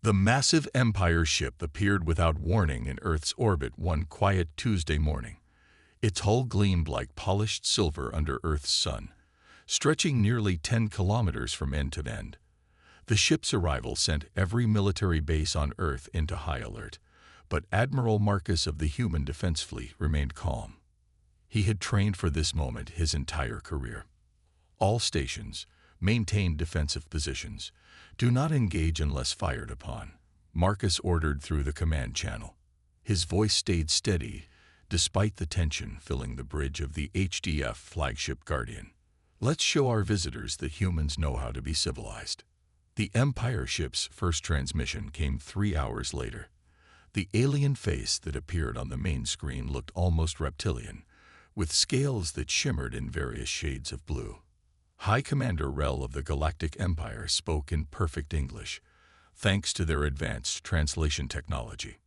The massive Empire ship appeared without warning in Earth's orbit one quiet Tuesday morning. Its hull gleamed like polished silver under Earth's sun, stretching nearly 10 kilometers from end to end. The ship's arrival sent every military base on Earth into high alert, but Admiral Marcus of the Human Defense Fleet remained calm. He had trained for this moment his entire career. All stations maintain defensive positions. Do not engage unless fired upon, Marcus ordered through the command channel. His voice stayed steady, despite the tension filling the bridge of the HDF flagship Guardian. Let's show our visitors that humans know how to be civilized. The Empire ship's first transmission came 3 hours later. The alien face that appeared on the main screen looked almost reptilian, with scales that shimmered in various shades of blue. High Commander Rel of the Galactic Empire spoke in perfect English, thanks to their advanced translation technology.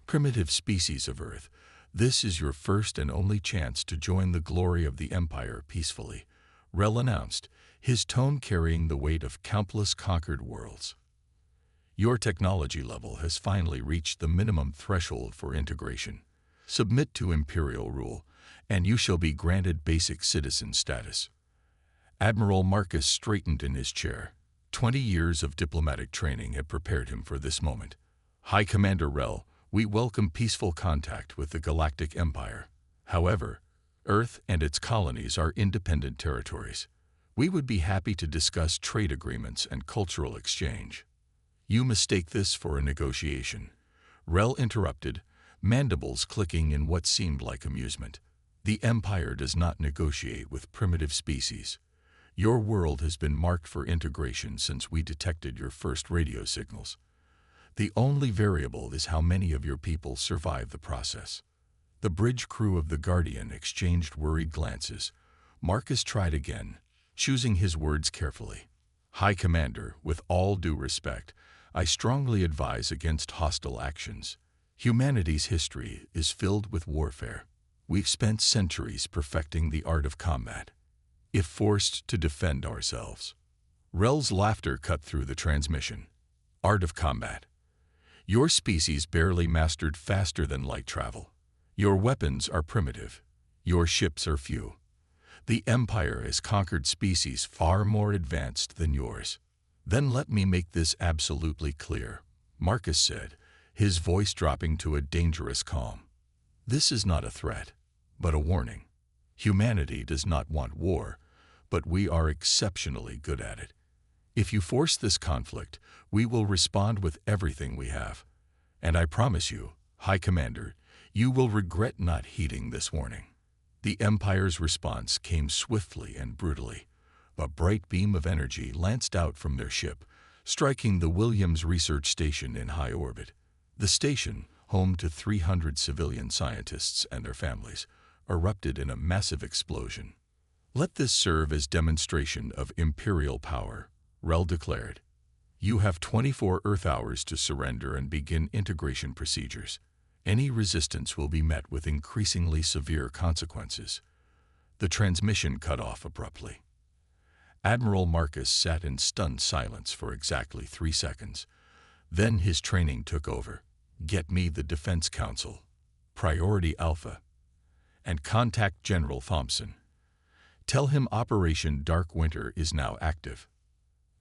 Primitive species of Earth, this is your first and only chance to join the glory of the Empire peacefully, Rel announced, his tone carrying the weight of countless conquered worlds. Your technology level has finally reached the minimum threshold for integration. Submit to Imperial rule, and you shall be granted basic citizen status. Admiral Marcus straightened in his chair. 20 years of diplomatic training had prepared him for this moment. High Commander Rel, we welcome peaceful contact with the Galactic Empire. However, Earth and its colonies are independent territories. We would be happy to discuss trade agreements and cultural exchange. You mistake this for a negotiation. Rel interrupted, mandibles clicking in what seemed like amusement. The Empire does not negotiate with primitive species. Your world has been marked for integration since we detected your first radio signals. The only variable is how many of your people survive the process. The bridge crew of the Guardian exchanged worried glances. Marcus tried again, choosing his words carefully. High Commander, with all due respect, I strongly advise against hostile actions. Humanity's history is filled with warfare. We've spent centuries perfecting the art of combat, if forced to defend ourselves. Rel's laughter cut through the transmission. Art of combat. Your species barely mastered faster than light travel. Your weapons are primitive. Your ships are few. The Empire has conquered species far more advanced than yours. Then let me make this absolutely clear, Marcus said, his voice dropping to a dangerous calm. This is not a threat, but a warning. Humanity does not want war, but we are exceptionally good at it. If you force this conflict, we will respond with everything we have. And I promise you, High Commander, you will regret not heeding this warning. The Empire's response came swiftly and brutally. A bright beam of energy lanced out from their ship, striking the Williams Research Station in high orbit. The station, home to 300 civilian scientists and their families, erupted in a massive explosion. Let this serve as demonstration of Imperial power, Rel declared. You have 24 Earth hours to surrender and begin integration procedures. Any resistance will be met with increasingly severe consequences. The transmission cut off abruptly. Admiral Marcus sat in stunned silence for exactly 3 seconds. Then his training took over. Get me the Defense Council, Priority Alpha, and contact General Thompson. Tell him Operation Dark Winter is now active.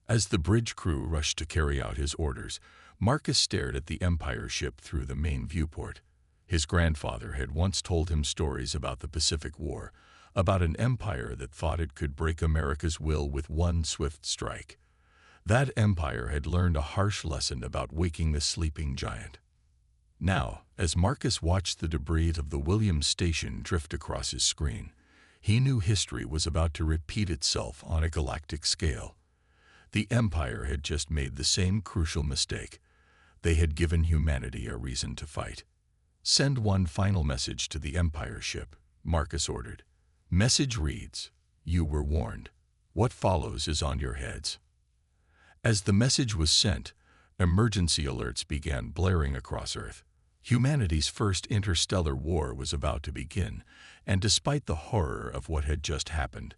As the bridge crew rushed to carry out his orders, Marcus stared at the Empire ship through the main viewport. His grandfather had once told him stories about the Pacific War, about an empire that thought it could break America's will with one swift strike. That empire had learned a harsh lesson about waking the sleeping giant. Now, as Marcus watched the debris of the Williams station drift across his screen, he knew history was about to repeat itself on a galactic scale. The Empire had just made the same crucial mistake. They had given humanity a reason to fight. Send one final message to the Empire ship, Marcus ordered. Message reads, you were warned. What follows is on your heads. As the message was sent, emergency alerts began blaring across Earth. Humanity's first interstellar war was about to begin, and despite the horror of what had just happened,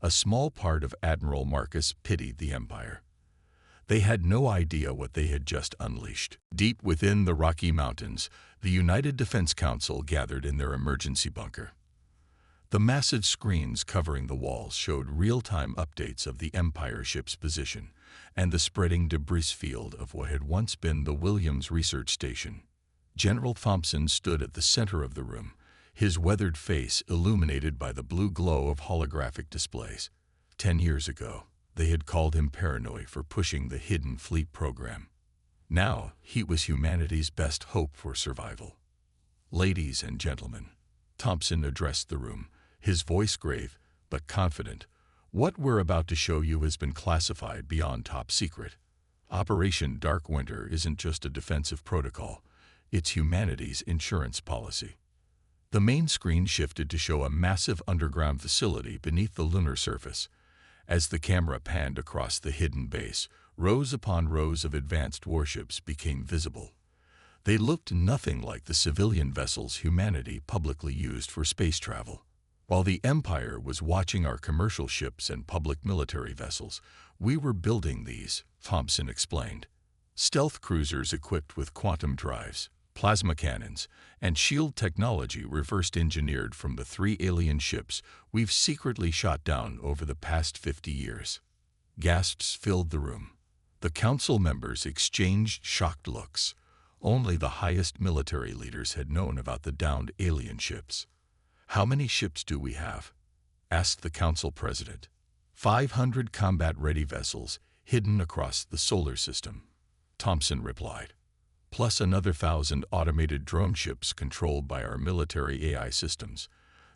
a small part of Admiral Marcus pitied the Empire. They had no idea what they had just unleashed. Deep within the Rocky Mountains, the United Defense Council gathered in their emergency bunker. The massive screens covering the walls showed real-time updates of the Empire ship's position and the spreading debris field of what had once been the Williams Research Station. General Thompson stood at the center of the room, his weathered face illuminated by the blue glow of holographic displays. 10 years ago, they had called him paranoid for pushing the Hidden Fleet program. Now, he was humanity's best hope for survival. "Ladies and gentlemen," Thompson addressed the room, his voice grave but confident, "what we're about to show you has been classified beyond top secret. Operation Dark Winter isn't just a defensive protocol, it's humanity's insurance policy." The main screen shifted to show a massive underground facility beneath the lunar surface. As the camera panned across the hidden base, rows upon rows of advanced warships became visible. They looked nothing like the civilian vessels humanity publicly used for space travel. While the Empire was watching our commercial ships and public military vessels, we were building these, Thompson explained. Stealth cruisers equipped with quantum drives, plasma cannons, and shield technology reversed engineered from the 3 alien ships we've secretly shot down over the past 50 years. Gasps filled the room. The council members exchanged shocked looks. Only the highest military leaders had known about the downed alien ships. "How many ships do we have?" asked the council president. 500 combat-ready vessels hidden across the solar system," Thompson replied. "Plus another 1,000 automated drone ships controlled by our military AI systems.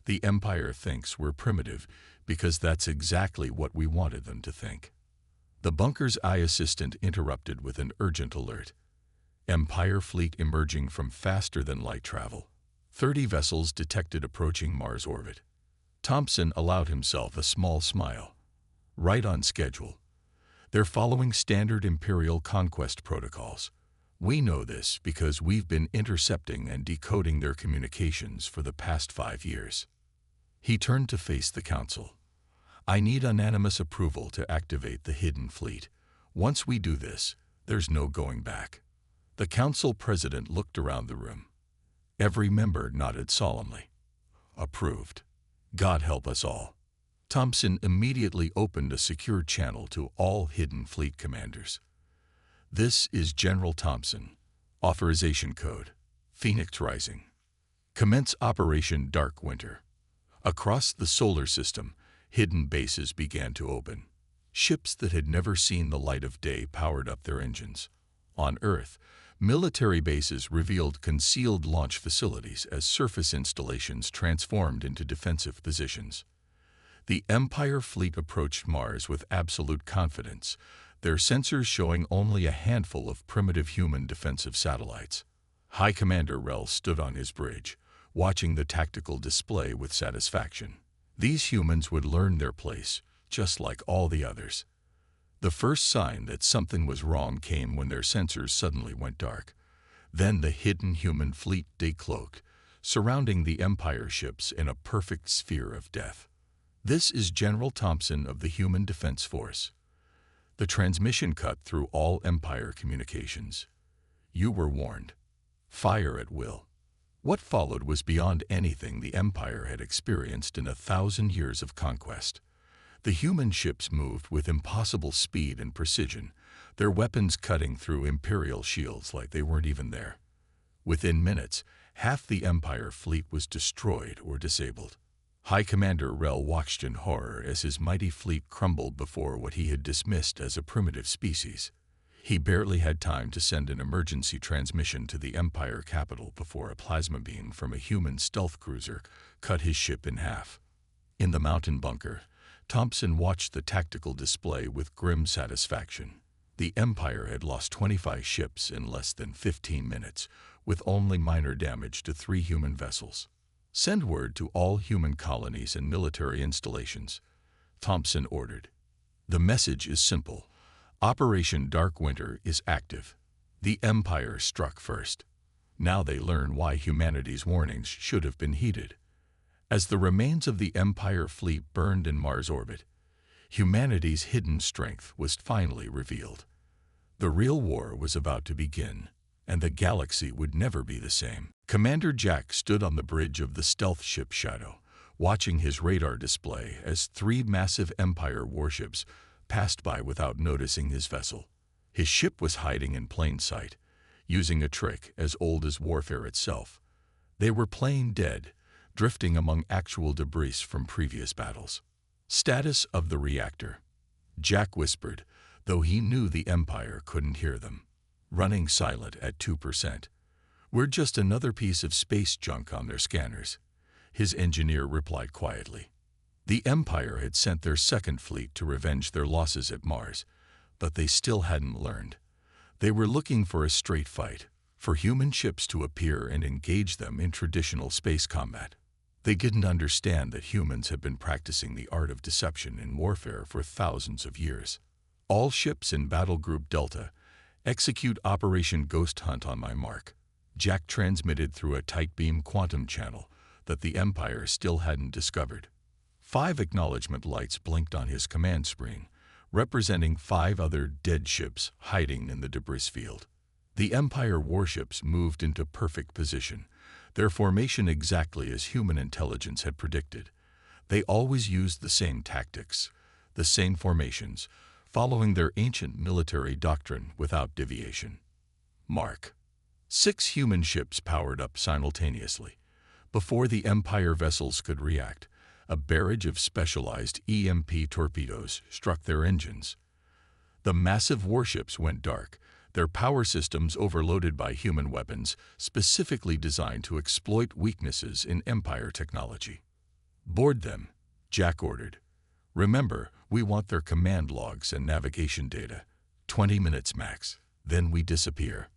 The Empire thinks we're primitive because that's exactly what we wanted them to think." The bunker's eye assistant interrupted with an urgent alert. "Empire fleet emerging from faster-than-light travel. 30 vessels detected approaching Mars orbit." Thompson allowed himself a small smile. "Right on schedule. They're following standard Imperial conquest protocols. We know this because we've been intercepting and decoding their communications for the past 5 years." He turned to face the council. "I need unanimous approval to activate the Hidden Fleet. Once we do this, there's no going back." The council president looked around the room. Every member nodded solemnly. "Approved. God help us all." Thompson immediately opened a secure channel to all Hidden Fleet commanders. "This is General Thompson. Authorization code: Phoenix Rising. Commence Operation Dark Winter." Across the solar system, hidden bases began to open. Ships that had never seen the light of day powered up their engines. On Earth, military bases revealed concealed launch facilities as surface installations transformed into defensive positions. The Empire fleet approached Mars with absolute confidence, their sensors showing only a handful of primitive human defensive satellites. High Commander Rel stood on his bridge, watching the tactical display with satisfaction. These humans would learn their place, just like all the others. The first sign that something was wrong came when their sensors suddenly went dark. Then the hidden human fleet decloaked, surrounding the Empire ships in a perfect sphere of death. "This is General Thompson of the Human Defense Force." The transmission cut through all Empire communications. "You were warned. Fire at will." What followed was beyond anything the Empire had experienced in 1,000 years of conquest. The human ships moved with impossible speed and precision, their weapons cutting through Imperial shields like they weren't even there. Within minutes, half the Empire fleet was destroyed or disabled. High Commander Rel watched in horror as his mighty fleet crumbled before what he had dismissed as a primitive species. He barely had time to send an emergency transmission to the Empire capital before a plasma beam from a human stealth cruiser cut his ship in half. In the mountain bunker, Thompson watched the tactical display with grim satisfaction. The Empire had lost 25 ships in less than 15 minutes, with only minor damage to 3 human vessels. "Send word to all human colonies and military installations," Thompson ordered. "The message is simple. Operation Dark Winter is active. The Empire struck first. Now they learn why humanity's warnings should have been heeded." As the remains of the Empire fleet burned in Mars orbit, humanity's hidden strength was finally revealed. The real war was about to begin, and the galaxy would never be the same. Commander Jack stood on the bridge of the stealth ship Shadow, watching his radar display as 3 massive Empire warships passed by without noticing his vessel. His ship was hiding in plain sight, using a trick as old as warfare itself. They were playing dead, drifting among actual debris from previous battles. Status of the reactor. Jack whispered, though he knew the Empire couldn't hear them. Running silent at 2%. We're just another piece of space junk on their scanners, his engineer replied quietly. The Empire had sent their second fleet to revenge their losses at Mars, but they still hadn't learned. They were looking for a straight fight, for human ships to appear and engage them in traditional space combat. They didn't understand that humans had been practicing the art of deception in warfare for thousands of years. All ships in Battle Group Delta, execute Operation Ghost Hunt on my mark. Jack transmitted through a tight beam quantum channel that the Empire still hadn't discovered. 5 acknowledgement lights blinked on his command screen, representing 5 other dead ships hiding in the debris field. The Empire warships moved into perfect position, their formation exactly as human intelligence had predicted. They always used the same tactics, the same formations, following their ancient military doctrine without deviation. Mark. 6 human ships powered up simultaneously. Before the Empire vessels could react, a barrage of specialized EMP torpedoes struck their engines. The massive warships went dark, their power systems overloaded by human weapons specifically designed to exploit weaknesses in Empire technology. Board them, Jack ordered. Remember, we want their command logs and navigation data. 20 minutes max, then we disappear.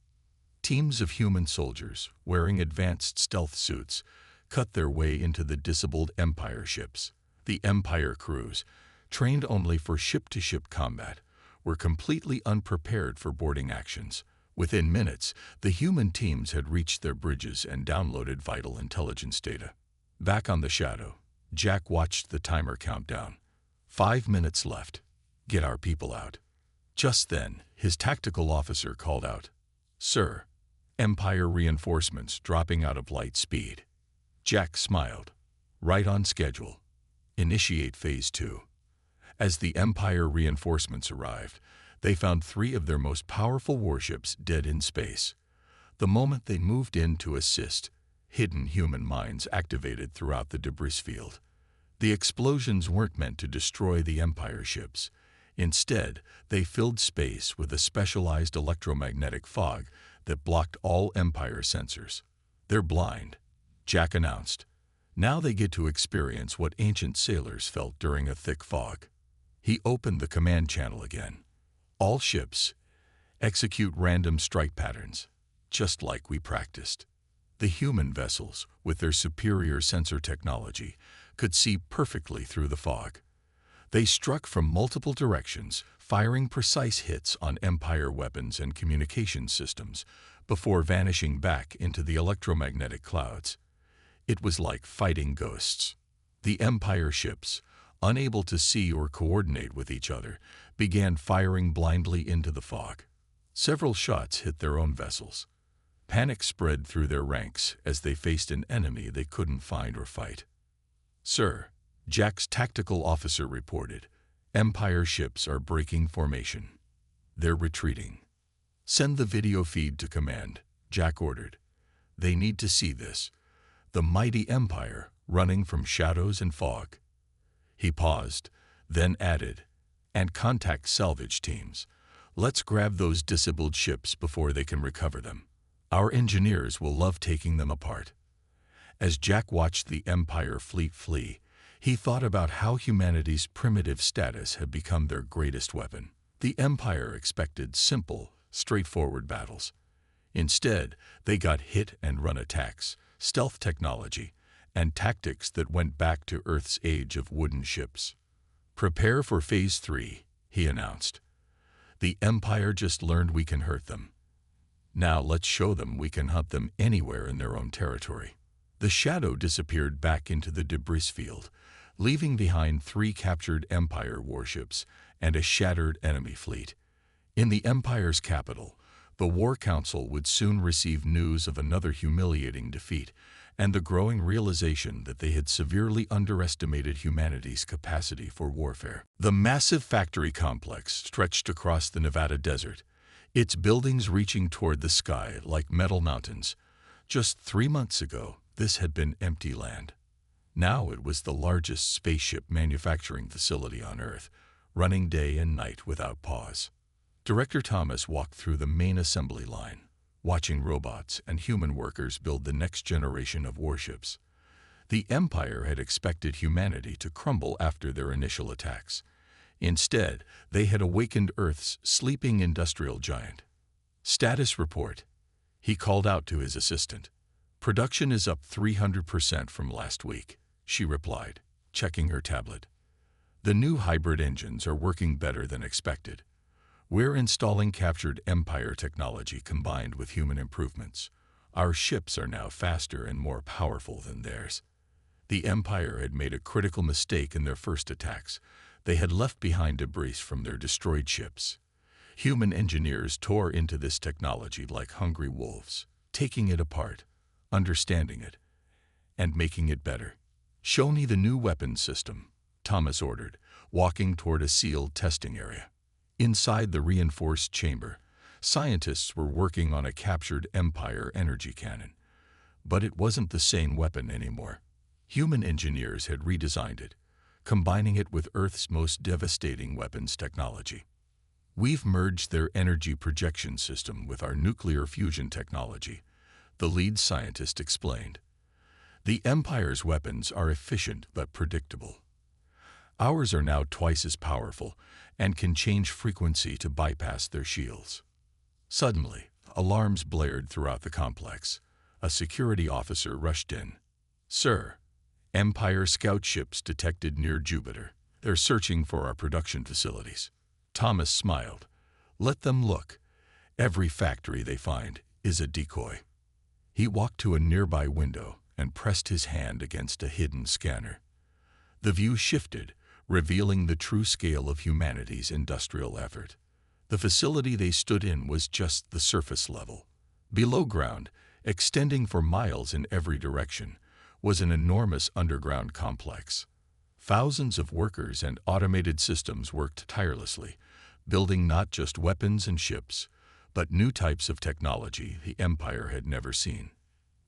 Teams of human soldiers, wearing advanced stealth suits, cut their way into the disabled Empire ships. The Empire crews, trained only for ship-to-ship combat, were completely unprepared for boarding actions. Within minutes, the human teams had reached their bridges and downloaded vital intelligence data. Back on the Shadow, Jack watched the timer count down. 5 minutes left. Get our people out. Just then, his tactical officer called out, "Sir, Empire reinforcements dropping out of light speed." Jack smiled. Right on schedule. Initiate Phase 2. As the Empire reinforcements arrived, they found 3 of their most powerful warships dead in space. The moment they moved in to assist, hidden human mines activated throughout the debris field. The explosions weren't meant to destroy the Empire ships. Instead, they filled space with a specialized electromagnetic fog that blocked all Empire sensors. They're blind, Jack announced. Now they get to experience what ancient sailors felt during a thick fog. He opened the command channel again. All ships, execute random strike patterns, just like we practiced. The human vessels, with their superior sensor technology, could see perfectly through the fog. They struck from multiple directions, firing precise hits on Empire weapons and communication systems before vanishing back into the electromagnetic clouds. It was like fighting ghosts. The Empire ships, unable to see or coordinate with each other, began firing blindly into the fog. Several shots hit their own vessels. Panic spread through their ranks as they faced an enemy they couldn't find or fight. "Sir," Jack's tactical officer reported, "Empire ships are breaking formation. They're retreating." "Send the video feed to command," Jack ordered. "They need to see this. The mighty Empire running from shadows and fog." He paused, then added, "And contact salvage teams. Let's grab those disabled ships before they can recover them. Our engineers will love taking them apart." As Jack watched the Empire fleet flee, he thought about how humanity's primitive status had become their greatest weapon. The Empire expected simple, straightforward battles. Instead, they got hit-and-run attacks, stealth technology, and tactics that went back to Earth's age of wooden ships. "Prepare for Phase 3, he announced. "The Empire just learned we can hurt them. Now let's show them we can hunt them anywhere in their own territory." The Shadow disappeared back into the debris field, leaving behind 3 captured Empire warships and a shattered enemy fleet. In the Empire's capital, the War Council would soon receive news of another humiliating defeat and the growing realization that they had severely underestimated humanity's capacity for warfare. The massive factory complex stretched across the Nevada desert, its buildings reaching toward the sky like metal mountains. Just 3 months ago, this had been empty land. Now it was the largest spaceship manufacturing facility on Earth, running day and night without pause. Director Thomas walked through the main assembly line, watching robots and human workers build the next generation of warships. The Empire had expected humanity to crumble after their initial attacks. Instead, they had awakened Earth's sleeping industrial giant. Status report. He called out to his assistant. Production is up 300% from last week, she replied, checking her tablet. The new hybrid engines are working better than expected. We're installing captured Empire technology combined with human improvements. Our ships are now faster and more powerful than theirs. The Empire had made a critical mistake in their first attacks. They had left behind debris from their destroyed ships. Human engineers tore into this technology like hungry wolves, taking it apart, understanding it, and making it better. Show me the new weapons system, Thomas ordered, walking toward a sealed testing area. Inside the reinforced chamber, scientists were working on a captured Empire energy cannon. But it wasn't the same weapon anymore. Human engineers had redesigned it, combining it with Earth's most devastating weapons technology. We've merged their energy projection system with our nuclear fusion technology, the lead scientist explained. The Empire's weapons are efficient but predictable. Ours are now twice as powerful and can change frequency to bypass their shields. Suddenly, alarms blared throughout the complex. A security officer rushed in. Sir, Empire scout ships detected near Jupiter. They're searching for our production facilities. Thomas smiled. Let them look. Every factory they find is a decoy. He walked to a nearby window and pressed his hand against a hidden scanner. The view shifted, revealing the true scale of humanity's industrial effort. The facility they stood in was just the surface level. Below ground, extending for miles in every direction, was an enormous underground complex. Thousands of workers and automated systems worked tirelessly, building not just weapons and ships, but new types of technology the Empire had never seen.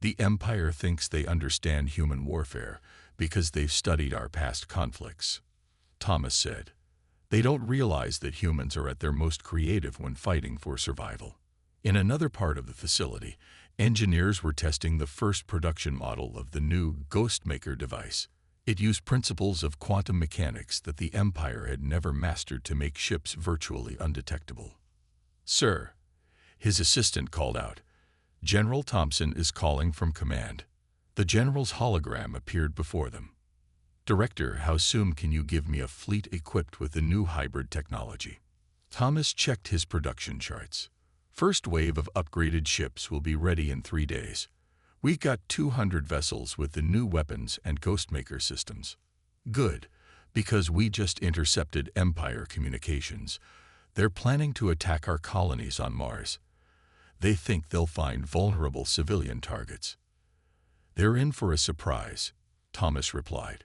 The Empire thinks they understand human warfare because they've studied our past conflicts, Thomas said. They don't realize that humans are at their most creative when fighting for survival. In another part of the facility, engineers were testing the first production model of the new Ghostmaker device. It used principles of quantum mechanics that the Empire had never mastered to make ships virtually undetectable. Sir, his assistant called out. General Thompson is calling from command. The general's hologram appeared before them. Director, how soon can you give me a fleet equipped with the new hybrid technology? Thomas checked his production charts. First wave of upgraded ships will be ready in 3 days. We got 200 vessels with the new weapons and Ghostmaker systems. Good, because we just intercepted Empire communications. They're planning to attack our colonies on Mars. They think they'll find vulnerable civilian targets. They're in for a surprise, Thomas replied.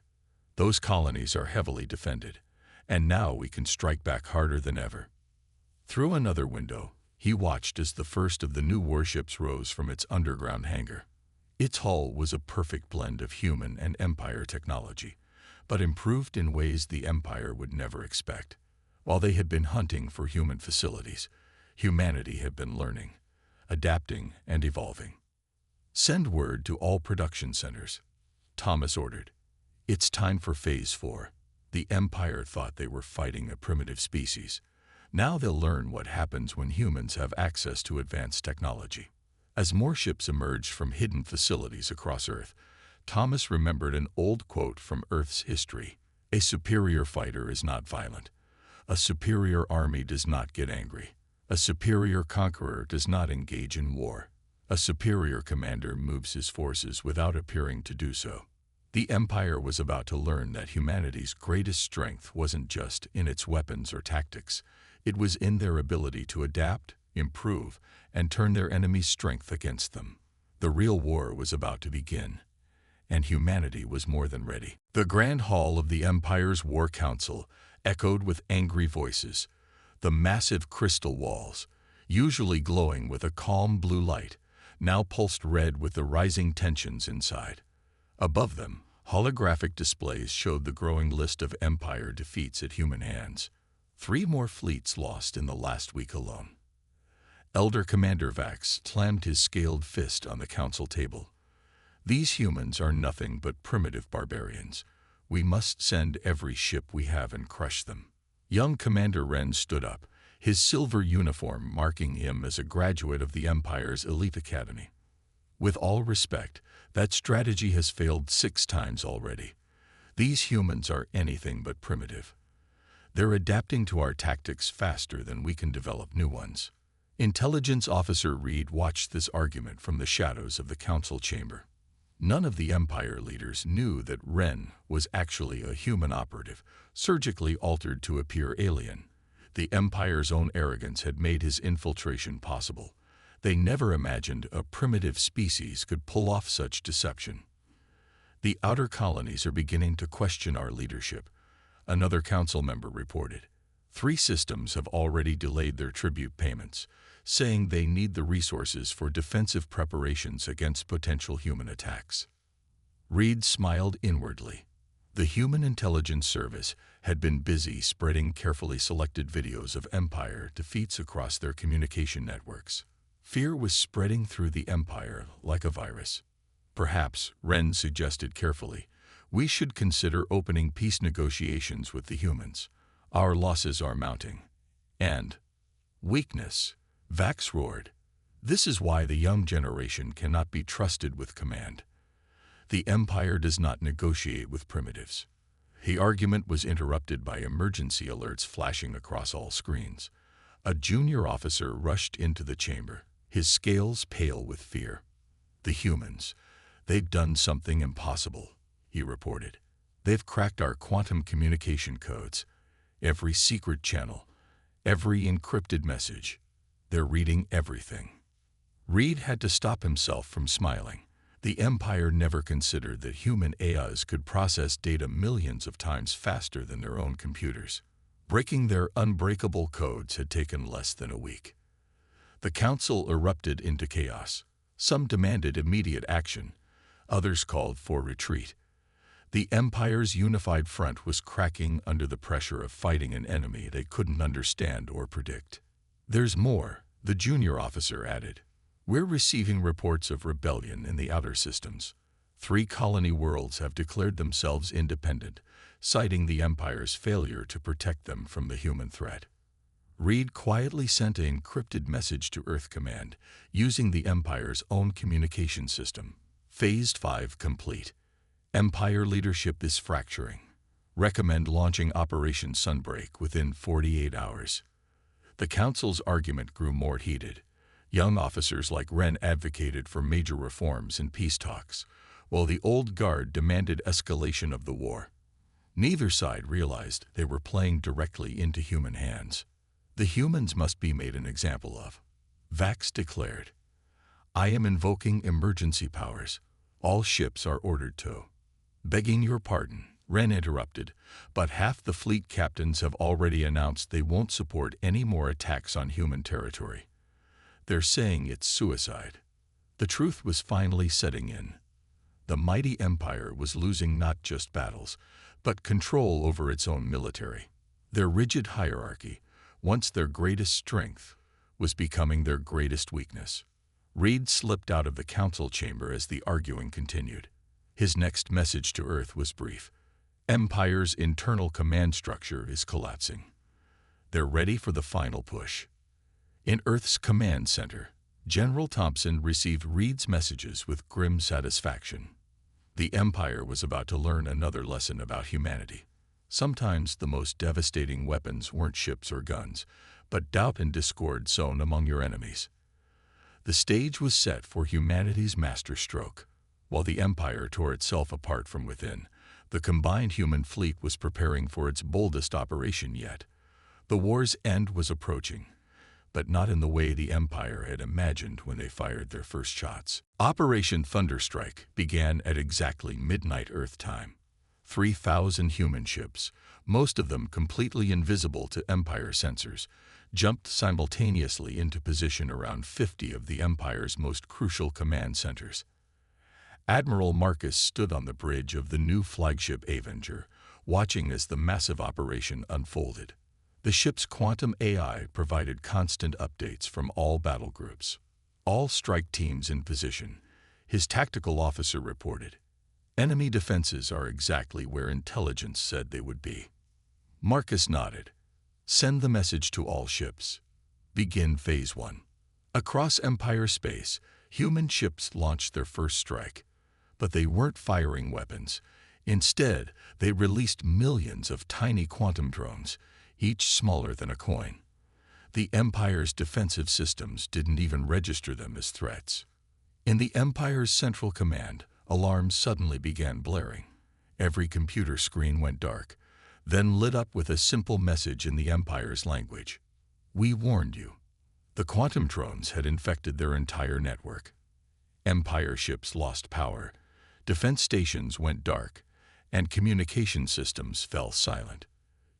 Those colonies are heavily defended, and now we can strike back harder than ever. Through another window, he watched as the first of the new warships rose from its underground hangar. Its hull was a perfect blend of human and Empire technology, but improved in ways the Empire would never expect. While they had been hunting for human facilities, humanity had been learning, adapting, and evolving. Send word to all production centers, Thomas ordered. It's time for Phase 4. The Empire thought they were fighting a primitive species. Now they'll learn what happens when humans have access to advanced technology. As more ships emerged from hidden facilities across Earth, Thomas remembered an old quote from Earth's history. A superior fighter is not violent. A superior army does not get angry. A superior conqueror does not engage in war. A superior commander moves his forces without appearing to do so. The Empire was about to learn that humanity's greatest strength wasn't just in its weapons or tactics. It was in their ability to adapt, improve, and turn their enemy's strength against them. The real war was about to begin, and humanity was more than ready. The Grand Hall of the Empire's War Council echoed with angry voices. The massive crystal walls, usually glowing with a calm blue light, now pulsed red with the rising tensions inside. Above them, holographic displays showed the growing list of Empire defeats at human hands. 3 more fleets lost in the last week alone. Elder Commander Vax slammed his scaled fist on the council table. These humans are nothing but primitive barbarians. We must send every ship we have and crush them. Young Commander Ren stood up, his silver uniform marking him as a graduate of the Empire's elite academy. With all respect, that strategy has failed 6 times already. These humans are anything but primitive. They're adapting to our tactics faster than we can develop new ones. Intelligence Officer Reed watched this argument from the shadows of the council chamber. None of the Empire leaders knew that Ren was actually a human operative, surgically altered to appear alien. The Empire's own arrogance had made his infiltration possible. They never imagined a primitive species could pull off such deception. The outer colonies are beginning to question our leadership, another council member reported. 3 systems have already delayed their tribute payments, saying they need the resources for defensive preparations against potential human attacks. Reed smiled inwardly. The Human Intelligence Service had been busy spreading carefully selected videos of Empire defeats across their communication networks. Fear was spreading through the Empire like a virus. Perhaps, Ren suggested carefully, we should consider opening peace negotiations with the humans. Our losses are mounting. And weakness, Vax roared. This is why the young generation cannot be trusted with command. The Empire does not negotiate with primitives. The argument was interrupted by emergency alerts flashing across all screens. A junior officer rushed into the chamber, his scales pale with fear. The humans, they've done something impossible, he reported. They've cracked our quantum communication codes. Every secret channel, every encrypted message. They're reading everything. Reed had to stop himself from smiling. The Empire never considered that human AIs could process data millions of times faster than their own computers. Breaking their unbreakable codes had taken less than a week. The council erupted into chaos. Some demanded immediate action. Others called for retreat. The Empire's unified front was cracking under the pressure of fighting an enemy they couldn't understand or predict. There's more, the junior officer added. We're receiving reports of rebellion in the outer systems. 3 colony worlds have declared themselves independent, citing the Empire's failure to protect them from the human threat. Reed quietly sent an encrypted message to Earth Command, using the Empire's own communication system. Phase 5 complete. Empire leadership is fracturing. Recommend launching Operation Sunbreak within 48 hours. The Council's argument grew more heated. Young officers like Ren advocated for major reforms in peace talks, while the old guard demanded escalation of the war. Neither side realized they were playing directly into human hands. The humans must be made an example of. Vax declared, I am invoking emergency powers. All ships are ordered to. Begging your pardon, Ren interrupted, but half the fleet captains have already announced they won't support any more attacks on human territory. They're saying it's suicide. The truth was finally setting in. The mighty Empire was losing not just battles, but control over its own military. Their rigid hierarchy, once their greatest strength, was becoming their greatest weakness. Reed slipped out of the council chamber as the arguing continued. His next message to Earth was brief. Empire's internal command structure is collapsing. They're ready for the final push. In Earth's command center, General Thompson received Reed's messages with grim satisfaction. The Empire was about to learn another lesson about humanity. Sometimes the most devastating weapons weren't ships or guns, but doubt and discord sown among your enemies. The stage was set for humanity's masterstroke. While the Empire tore itself apart from within, the combined human fleet was preparing for its boldest operation yet. The war's end was approaching, but not in the way the Empire had imagined when they fired their first shots. Operation Thunderstrike began at exactly midnight Earth time. 3,000 human ships, most of them completely invisible to Empire sensors, jumped simultaneously into position around 50 of the Empire's most crucial command centers. Admiral Marcus stood on the bridge of the new flagship Avenger, watching as the massive operation unfolded. The ship's quantum AI provided constant updates from all battle groups. All strike teams in position, his tactical officer reported. Enemy defenses are exactly where intelligence said they would be. Marcus nodded. Send the message to all ships. Begin Phase 1. Across Empire space, human ships launched their first strike. But they weren't firing weapons. Instead, they released millions of tiny quantum drones, each smaller than a coin. The Empire's defensive systems didn't even register them as threats. In the Empire's central command, alarms suddenly began blaring. Every computer screen went dark, then lit up with a simple message in the Empire's language. We warned you. The quantum drones had infected their entire network. Empire ships lost power, defense stations went dark, and communication systems fell silent.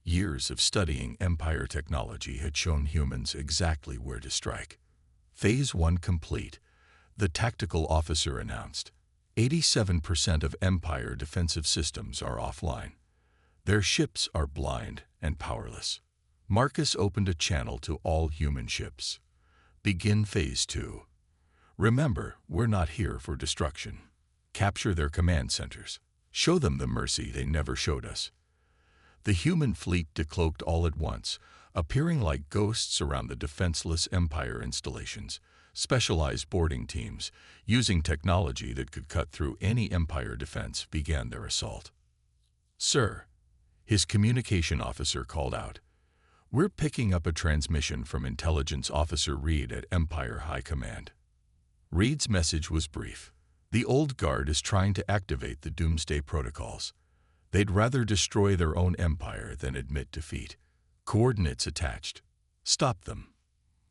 Years of studying Empire technology had shown humans exactly where to strike. Phase 1 complete, the tactical officer announced. 87% of Empire defensive systems are offline. Their ships are blind and powerless. Marcus opened a channel to all human ships. Begin Phase 2. Remember, we're not here for destruction. Capture their command centers. Show them the mercy they never showed us. The human fleet decloaked all at once, appearing like ghosts around the defenseless Empire installations. Specialized boarding teams, using technology that could cut through any Empire defense, began their assault. Sir, his communication officer called out. We're picking up a transmission from Intelligence Officer Reed at Empire High Command. Reed's message was brief. The old guard is trying to activate the Doomsday Protocols. They'd rather destroy their own empire than admit defeat. Coordinates attached. Stop them.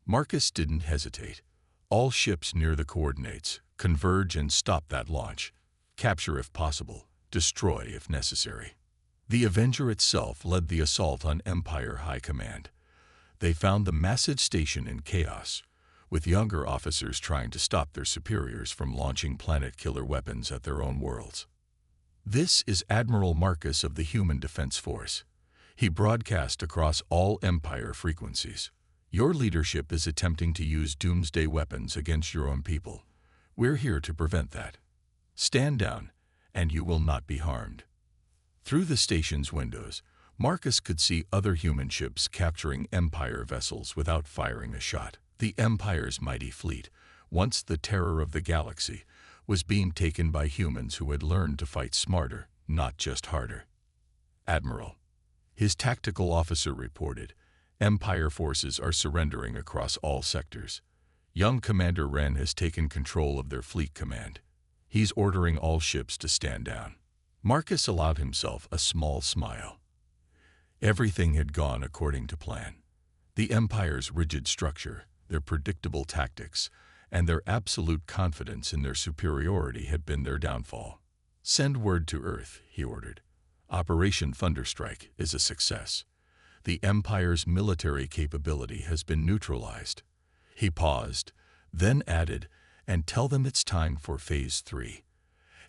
Marcus didn't hesitate. All ships near the coordinates, converge and stop that launch. Capture if possible, destroy if necessary. The Avenger itself led the assault on Empire High Command. They found the massive station in chaos, with younger officers trying to stop their superiors from launching planet-killer weapons at their own worlds. This is Admiral Marcus of the Human Defense Force. He broadcast across all Empire frequencies. Your leadership is attempting to use doomsday weapons against your own people. We're here to prevent that. Stand down, and you will not be harmed. Through the station's windows, Marcus could see other human ships capturing Empire vessels without firing a shot. The Empire's mighty fleet, once the terror of the galaxy, was being taken by humans who had learned to fight smarter, not just harder. Admiral, his tactical officer reported, Empire forces are surrendering across all sectors. Young Commander Wren has taken control of their fleet command. He's ordering all ships to stand down. Marcus allowed himself a small smile. Everything had gone according to plan. The Empire's rigid structure, their predictable tactics, and their absolute confidence in their superiority had been their downfall. Send word to Earth, he ordered. Operation Thunderstrike is a success. The Empire's military capability has been neutralized. He paused, then added, and tell them it's time for Phase 3,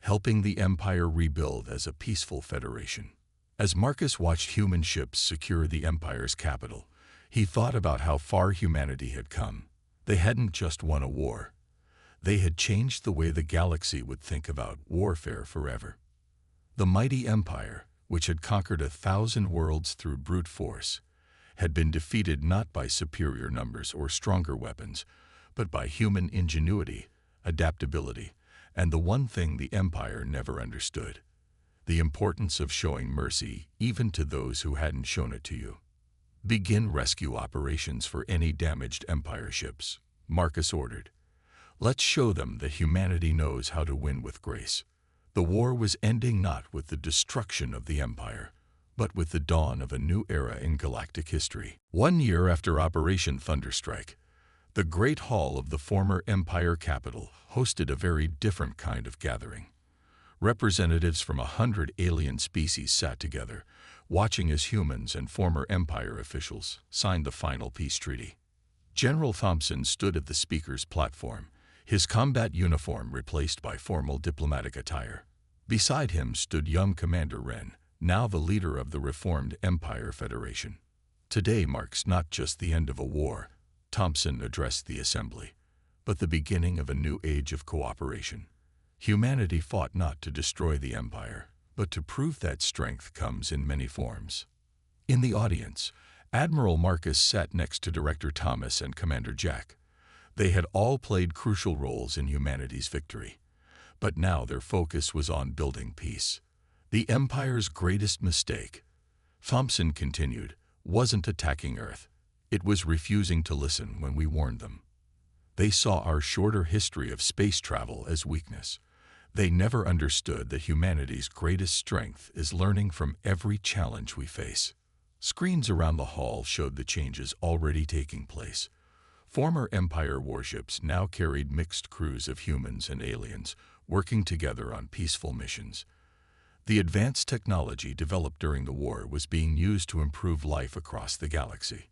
helping the Empire rebuild as a peaceful federation. As Marcus watched human ships secure the Empire's capital, he thought about how far humanity had come. They hadn't just won a war. They had changed the way the galaxy would think about warfare forever. The mighty Empire, which had conquered 1,000 worlds through brute force, had been defeated not by superior numbers or stronger weapons, but by human ingenuity, adaptability, and the one thing the Empire never understood, the importance of showing mercy even to those who hadn't shown it to you. Begin rescue operations for any damaged Empire ships, Marcus ordered. Let's show them that humanity knows how to win with grace. The war was ending not with the destruction of the Empire, but with the dawn of a new era in galactic history. 1 year after Operation Thunderstrike, the Great Hall of the former Empire capital hosted a very different kind of gathering. Representatives from 100 alien species sat together, watching as humans and former Empire officials signed the final peace treaty. General Thompson stood at the speaker's platform, his combat uniform replaced by formal diplomatic attire. Beside him stood young Commander Wren, now the leader of the reformed Empire Federation. Today marks not just the end of a war, Thompson addressed the assembly, but the beginning of a new age of cooperation. Humanity fought not to destroy the Empire, but to prove that strength comes in many forms. In the audience, Admiral Marcus sat next to Director Thomas and Commander Jack. They had all played crucial roles in humanity's victory, but now their focus was on building peace. The Empire's greatest mistake, Thompson continued, wasn't attacking Earth. It was refusing to listen when we warned them. They saw our shorter history of space travel as weakness. They never understood that humanity's greatest strength is learning from every challenge we face. Screens around the hall showed the changes already taking place. Former Empire warships now carried mixed crews of humans and aliens, working together on peaceful missions. The advanced technology developed during the war was being used to improve life across the galaxy.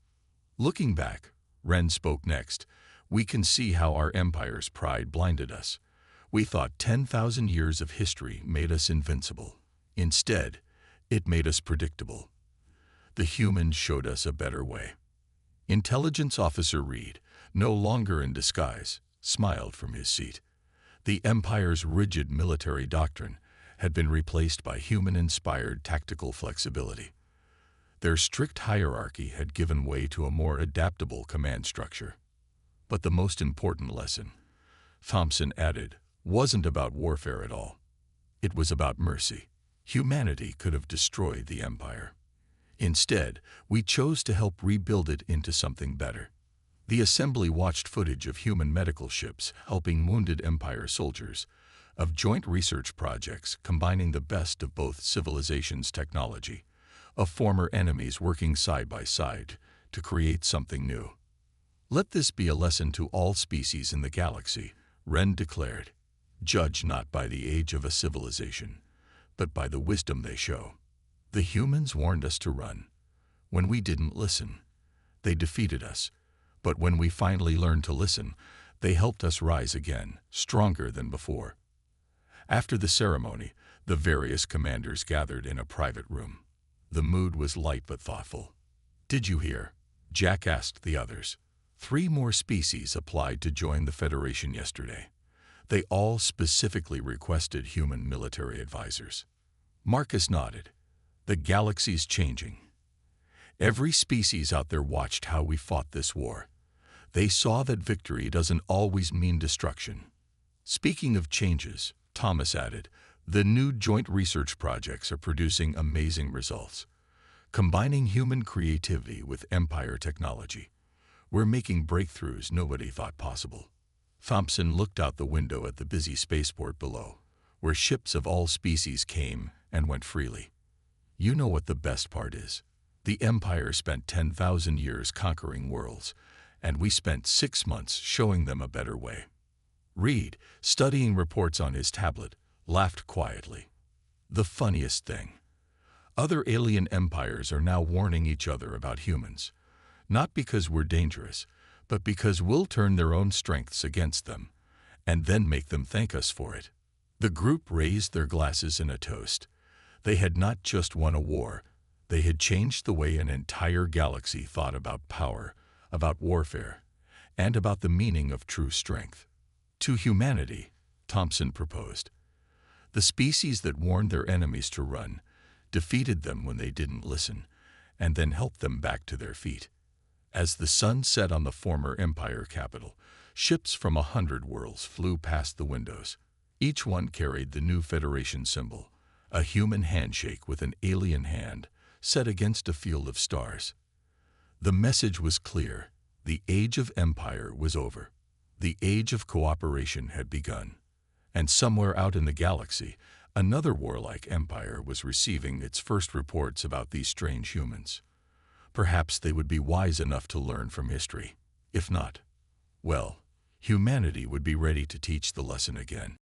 Looking back, Wren spoke next, we can see how our Empire's pride blinded us. We thought 10,000 years of history made us invincible. Instead, it made us predictable. The humans showed us a better way. Intelligence Officer Reed, no longer in disguise, smiled from his seat. The Empire's rigid military doctrine had been replaced by human-inspired tactical flexibility. Their strict hierarchy had given way to a more adaptable command structure. But the most important lesson, Thompson added, wasn't about warfare at all. It was about mercy. Humanity could have destroyed the Empire. Instead, we chose to help rebuild it into something better. The assembly watched footage of human medical ships helping wounded Empire soldiers, of joint research projects combining the best of both civilizations' technology, of former enemies working side by side to create something new. Let this be a lesson to all species in the galaxy, Wren declared. Judge not by the age of a civilization, but by the wisdom they show. The humans warned us to run. When we didn't listen, they defeated us. But when we finally learned to listen, they helped us rise again, stronger than before. After the ceremony, the various commanders gathered in a private room. The mood was light but thoughtful. Did you hear? Jack asked the others. 3 more species applied to join the Federation yesterday. They all specifically requested human military advisors. Marcus nodded. The galaxy's changing. Every species out there watched how we fought this war. They saw that victory doesn't always mean destruction. Speaking of changes, Thomas added, the new joint research projects are producing amazing results. Combining human creativity with Empire technology, we're making breakthroughs nobody thought possible. Thompson looked out the window at the busy spaceport below, where ships of all species came and went freely. You know what the best part is? The Empire spent 10,000 years conquering worlds, and we spent 6 months showing them a better way. Reed, studying reports on his tablet, laughed quietly. The funniest thing. Other alien empires are now warning each other about humans, not because we're dangerous, but because we'll turn their own strengths against them, and then make them thank us for it. The group raised their glasses in a toast. They had not just won a war, they had changed the way an entire galaxy thought about power, about warfare, and about the meaning of true strength. To humanity, Thompson proposed. The species that warned their enemies to run, defeated them when they didn't listen, and then helped them back to their feet. As the sun set on the former Empire capital, ships from 100 worlds flew past the windows. Each one carried the new Federation symbol, a human handshake with an alien hand set against a field of stars. The message was clear. The age of empire was over. The age of cooperation had begun. And somewhere out in the galaxy, Another warlike empire was receiving its first reports about these strange humans. Perhaps they would be wise enough to learn from history. If not, well, humanity would be ready to teach the lesson again.